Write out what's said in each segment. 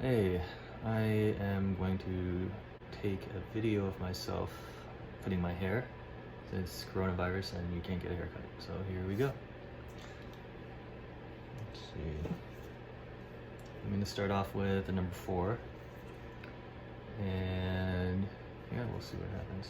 Hey, I am going to take a video of myself cutting my hair since coronavirus and you can't get a haircut. So here we go. Let's see. I'm going to start off with the number 4. And yeah, we'll see what happens.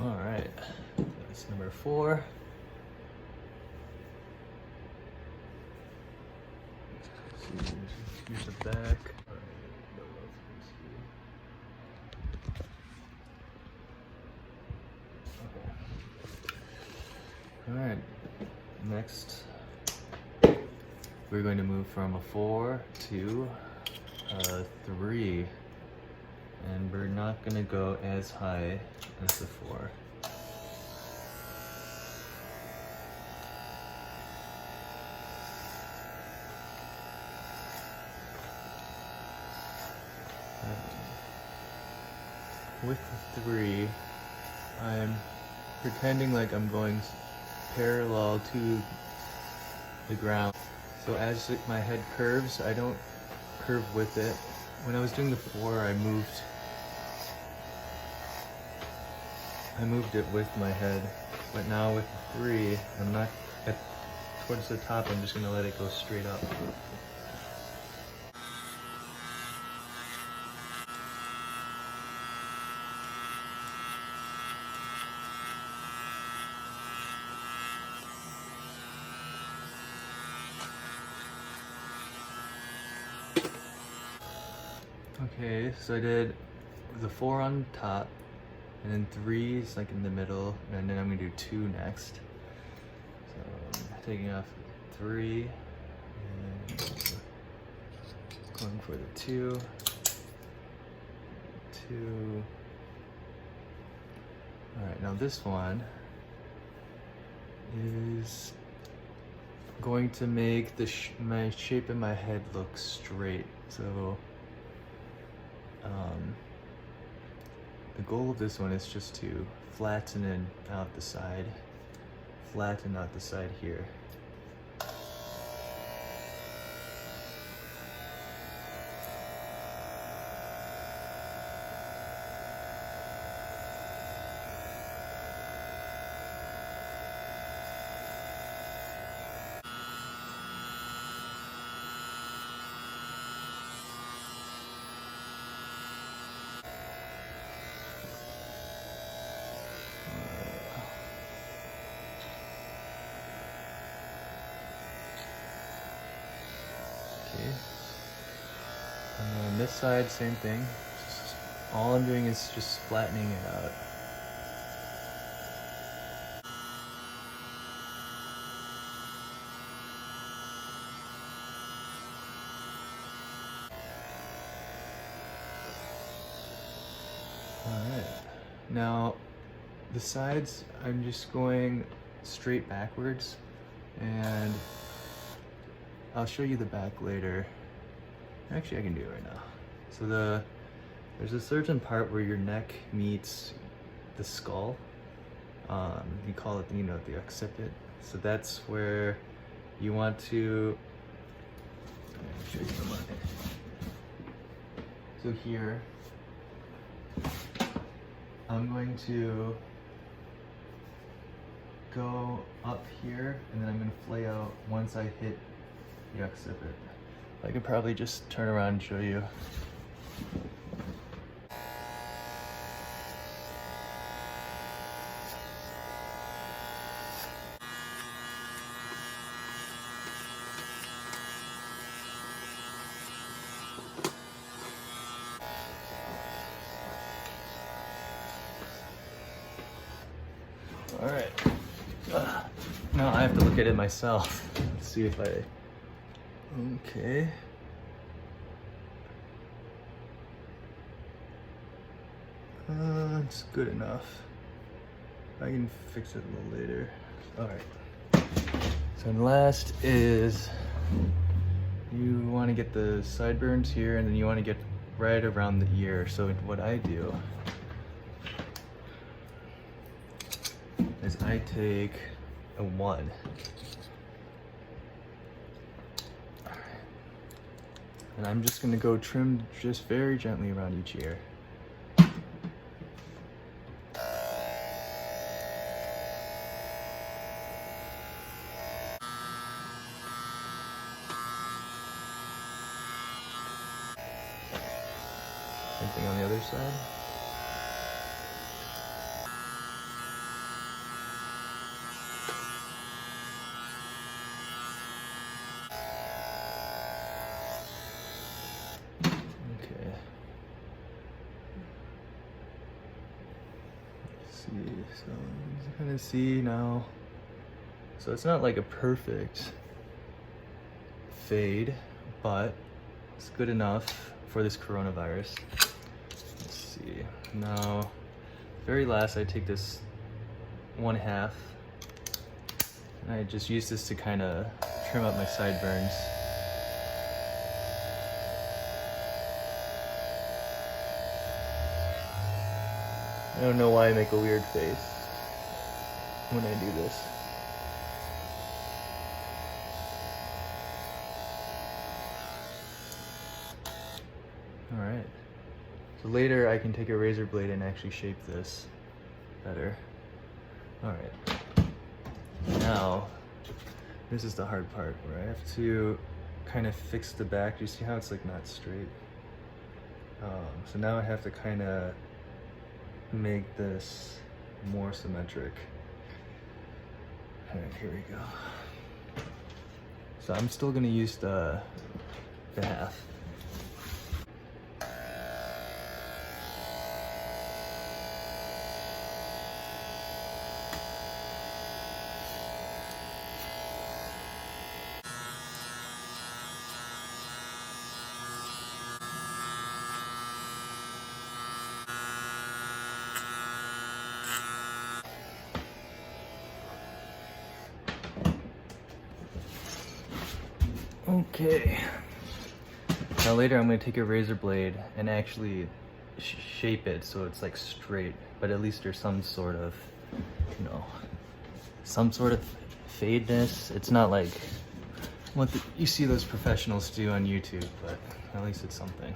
All right, that's number 4. Let's see, here's the back. All right, next we're going to move from a 4 to a 3. And we're not gonna go as high as the 4. With the 3, I'm pretending like I'm going parallel to the ground. So as my head curves, I don't curve with it. When I was doing the 4, I moved it with my head, but now with the 3, I'm not towards the top. I'm just gonna let it go straight up. Okay, so I did the 4 on top, and then 3 is like in the middle, and then I'm gonna do 2 next. So I'm taking off 3 and going for the 2. Alright, now this one is going to make the my shape in my head look straight. So the goal of this one is just to flatten out the side here. Okay. And then this side, same thing. All I'm doing is just flattening it out. Alright. Now, the sides, I'm just going straight backwards, and I'll show you the back later. Actually, I can do it right now. So there's a certain part where your neck meets the skull. You call it, the occiput. So that's where you want to. Let me show you the one. So here, I'm going to go up here, and then I'm going to flay out once I hit the occiput. I could probably just turn around and show you. All right. Now I have to look at it myself. Let's see if I. Okay. It's good enough. I can fix it a little later. All right. So last is you want to get the sideburns here, and then you want to get right around the ear. So what I do is I take a 1. And I'm just gonna go trim just very gently around each ear. Same thing on the other side. Okay. Let's see, so you can kind of see now. So it's not like a perfect fade, but it's good enough for this coronavirus. Let's see. Now, very last, I take this 1/2, and I just use this to kind of trim up my sideburns. I don't know why I make a weird face when I do this. All right. So later I can take a razor blade and actually shape this better. All right. Now, this is the hard part where I have to kind of fix the back. Do you see how it's like not straight? So now I have to kind of make this more symmetric. All right, here we go. So I'm still gonna use the 1/2. Okay. Now later I'm going to take a razor blade and actually shape it so it's like straight, but at least there's some sort of, you know, some sort of fadeness. It's not like what you see those professionals do on YouTube, but at least it's something.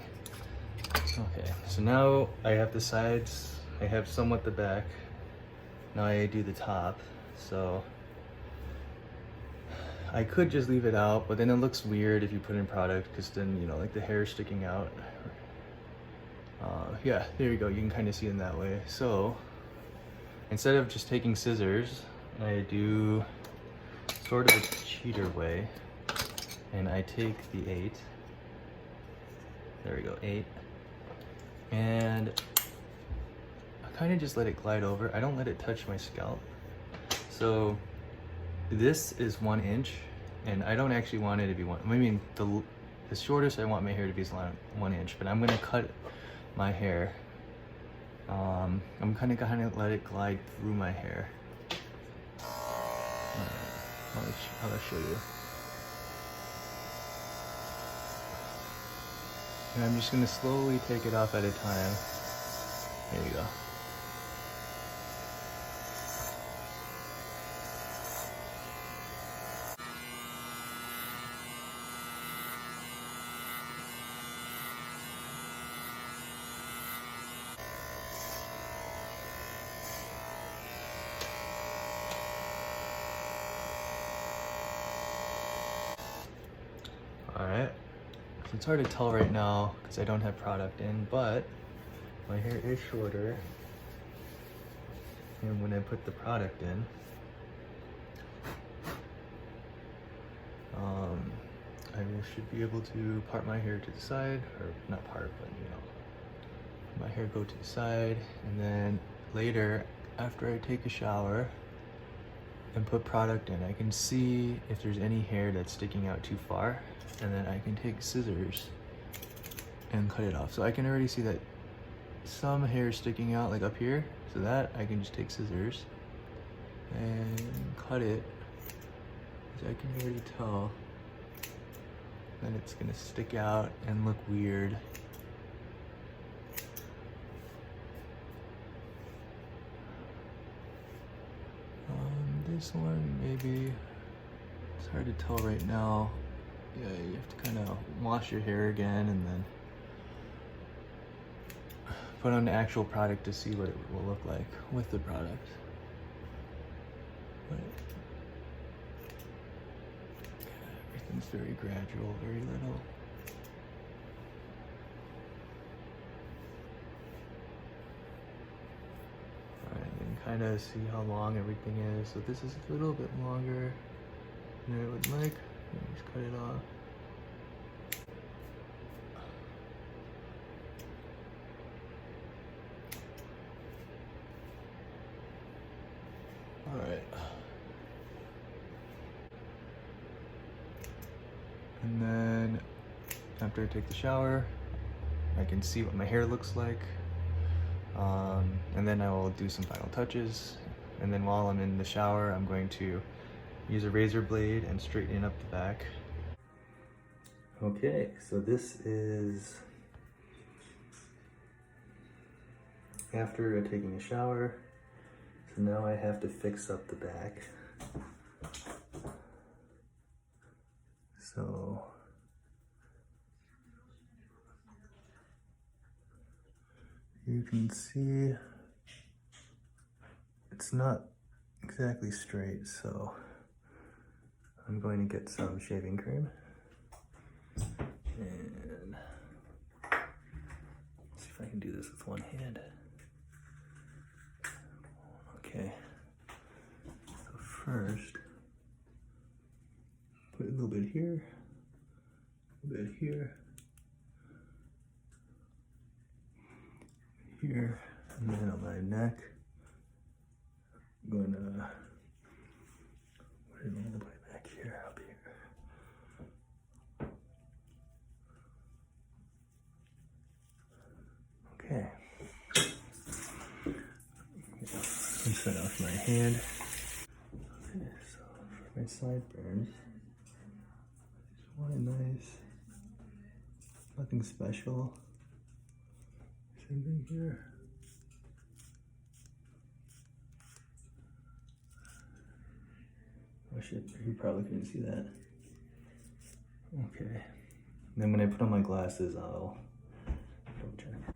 Okay, so now I have the sides, I have somewhat the back. Now I do the top, so I could just leave it out, but then it looks weird if you put in product, because then, you know, like the hair is sticking out. Yeah, there you go, you can kind of see it in that way. So instead of just taking scissors, I do sort of a cheater way, and I take the 8. There we go, 8. And I kind of just let it glide over. I don't let it touch my scalp. So this is 1 inch, and I don't actually want it to be one. I mean, the shortest I want my hair to be is 1 inch, but I'm gonna cut my hair. I'm kind of let it glide through my hair. I'll show you. And I'm just gonna slowly take it off at a time. There you go. All right. So it's hard to tell right now because I don't have product in, but my hair is shorter. And when I put the product in, I should be able to part my hair to the side, or not part, but you know, my hair go to the side, and then later, after I take a shower and put product in, I can see if there's any hair that's sticking out too far, and then I can take scissors and cut it off. So I can already see that some hair sticking out like up here, so that I can just take scissors and cut it, as I can already tell. Then it's gonna stick out and look weird. This one, maybe, it's hard to tell right now. Yeah, you have to kind of wash your hair again and then put on the actual product to see what it will look like with the product. But everything's very gradual, very little. Kind of see how long everything is. So this is a little bit longer than I would like. Just cut it off. All right. And then after I take the shower, I can see what my hair looks like. And then I will do some final touches. And then while I'm in the shower, I'm going to use a razor blade and straighten up the back. Okay, so this is after taking a shower. So now I have to fix up the back. So you can see it's not exactly straight, so I'm going to get some shaving cream and see if I can do this with one hand. Okay, so first put a little bit here, a little bit here, here, and then on my neck, I'm going to put it all the way back here, up here. Okay. Rinse that off my hand. Okay, so for my sideburns, just one nice, nothing special. Same thing here. Oh shit, you probably couldn't see that. Okay. Then when I put on my glasses, I'll double check.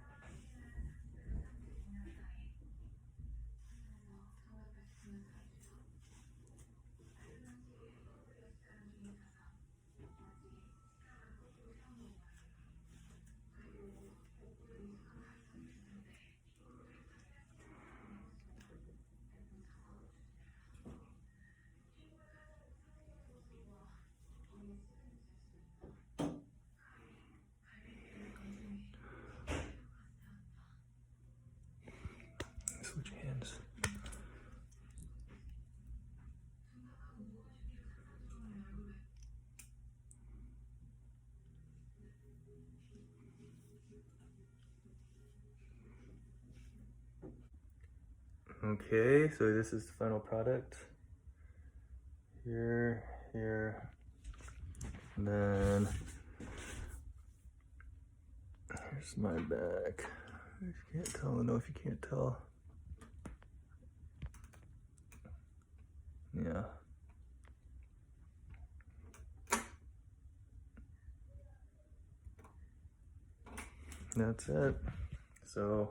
Switch hands. Okay, so this is the final product. Here, here, and then here's my back. I can't tell, I don't know if you can't tell. Yeah. That's it. So